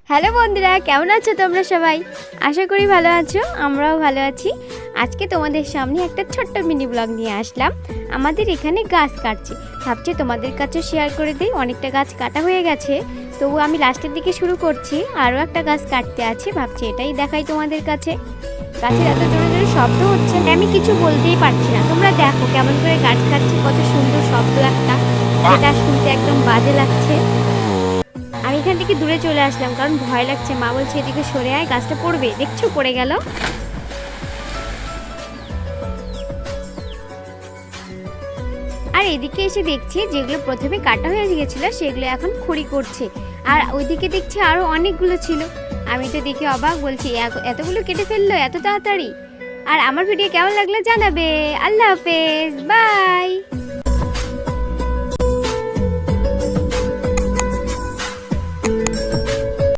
Hello বন্ধুরা, কেমন আছো তোমরা সবাই? আশা করি ভালো আছো, আমরাও ভালো আছি। আজকে তোমাদের সামনে একটা ছোট্ট মিনি ব্লগ নিয়ে আসলাম। আমাদের এখানে গাছ কাটছে, ভাবছি তোমাদের কাছে শেয়ার করে দিই। অনেকটা গাছ কাটা হয়ে গেছে, তবু আমি লাস্টের দিকে শুরু করছি। আরও একটা গাছ কাটতে আছে, ভাবছি এটাই দেখাই তোমাদের কাছে। গাছের এত জোরে জোরে শব্দ হচ্ছে, আমি কিছু বলতেই পারছি না। তোমরা দেখো কেমন করে গাছ কাটছে, কত সুন্দর শব্দ একটা, যেটা শুনতে একদম বাজে লাগছে। আমি এখান থেকে দূরে চলে আসলাম, কারণ ভয় লাগছে। মা বলছে এদিকে সরে আয়, গাছটা পড়বে। দেখছো পড়ে গেল। আর এদিকে এসে দেখছি যেগুলো প্রথমে কাটা হয়ে গিয়েছিল সেগুলো এখন খড়ি করছে। আর ওইদিকে দেখছি আরো অনেকগুলো ছিল। আমি তো দেখে অবাক, বলছি এতগুলো কেটে ফেললো এত তাড়াতাড়ি। আর আমার ভিডিও কেমন লাগলো জানাবে। আল্লাহ হাফেজ, বাই।